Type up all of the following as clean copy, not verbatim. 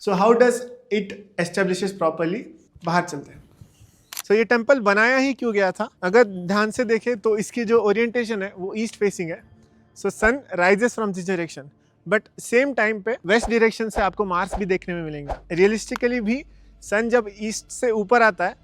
So how does it establishes properly? बाहर चलते हैं। सो ये टेम्पल बनाया ही क्यों गया था? अगर ध्यान से देखें तो इसकी जो ओरिएंटेशन है वो ईस्ट फेसिंग है। So sun rises from this direction, but same time पे वेस्ट डायरेक्शन से आपको मार्स भी देखने में मिलेंगे। रियलिस्टिकली भी सन जब ईस्ट से ऊपर आता है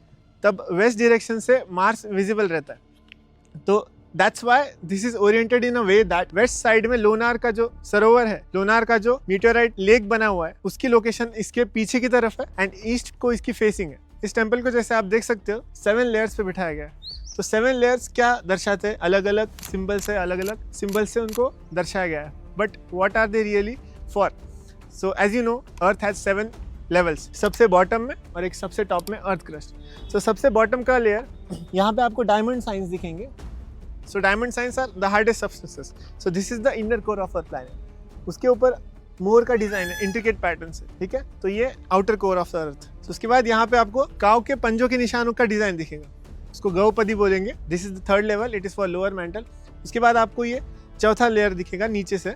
तब वेस्ट डायरेक्शन से मार्स विजिबल रहता है। तो that's why this is oriented in a way that west side में लोनार का जो सरोवर है, लोनार का जो मीटेओराइट लेक बना हुआ है, उसकी लोकेशन इसके पीछे की तरफ है एंड ईस्ट को इसकी फेसिंग है। इस टेम्पल को जैसे आप देख सकते हो 7 लेयर्स पे बिठाया गया है। तो 7 लेयर्स क्या दर्शाते हैं? अलग अलग सिंबल से उनको दर्शाया गया है। But what are they really for? So as you know earth has 7 levels, सबसे बॉटम में और एक सबसे टॉप में अर्थ क्रस्ट। सो सबसे बॉटम का लेयर, यहाँ पे आपको डायमंड साइंस दिखेंगे। So diamond science are the hardest substances. So this is the inner core of a planet. उसके ऊपर मोर का डिजाइन है इंट्रिकेट पैटर्न से, ठीक है? तो ये outer core of the earth. तो उसके बाद यहाँ पे आपको काव के पंजों के निशानों का डिजाइन दिखेगा, उसको गौपदी बोलेंगे। This is the 3rd level, it is for lower mental. उसके बाद आपको ये चौथा लेयर दिखेगा नीचे से,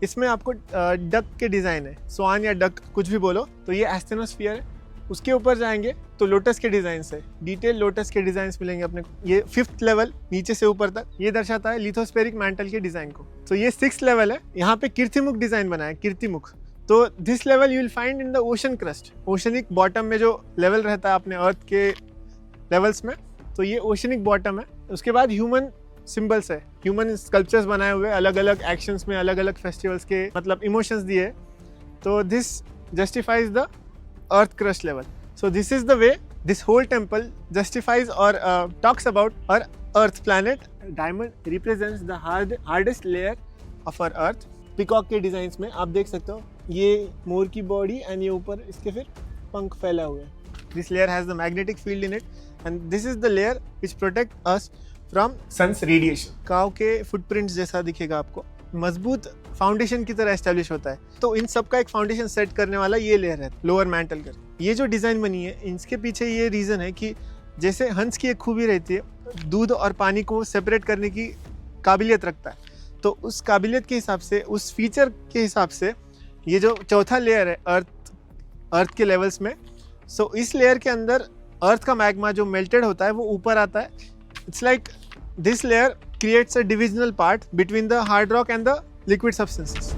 इसमें आपको डक के डिजाइन है, स्वान या डक कुछ भी बोलो। तो ये एस्थेनोस्फीयर है। उसके ऊपर जाएंगे तो लोटस के डिजाइन से डिटेल लोटस के डिजाइन मिलेंगे अपने को। ये 5th लेवल नीचे से ऊपर तक, ये दर्शाता है लिथोस्फेरिक मैंटल के डिजाइन को। तो ये 6th लेवल है, यहाँ पे कीर्तिमुख डिजाइन बना है, कीर्तिमुख। तो this level you will find in the ocean crust, oceanic bottom में जो लेवल रहता है अपने अर्थ के लेवल्स में, तो ये ओशनिक बॉटम है। उसके बाद ह्यूमन सिंबल्स है, ह्यूमन स्कल्पचर्स बनाए हुए अलग अलग एक्शंस में, अलग अलग फेस्टिवल्स के मतलब इमोशंस दिए। तो this justifies the earth crust level. So this is the way this whole temple justifies or talks about our earth planet. Diamond represents the hardest layer of our earth. Peacock के designs में आप देख सकते हो ये मोर की body and ये ऊपर इसके फिर पंख फैला हुआ है। This layer has the magnetic field in it and this is the layer which protect us from sun's radiation. काव के footprints जैसा दिखेगा आपको, मजबूत फाउंडेशन की तरह एस्टेब्लिश होता है। तो इन सब का एक फाउंडेशन सेट करने वाला ये लेयर है लोअर मैंटल कर। ये जो डिज़ाइन बनी है इसके पीछे ये रीज़न है कि जैसे हंस की एक खूबी रहती है, दूध और पानी को सेपरेट करने की काबिलियत रखता है, तो उस काबिलियत के हिसाब से, उस फीचर के हिसाब से ये जो चौथा लेयर है अर्थ के लेवल्स में, सो इस लेयर के अंदर अर्थ का मैग्मा जो मेल्टेड होता है वो ऊपर आता है। It's like this layer creates a divisional part between the hard rock and the liquid substances.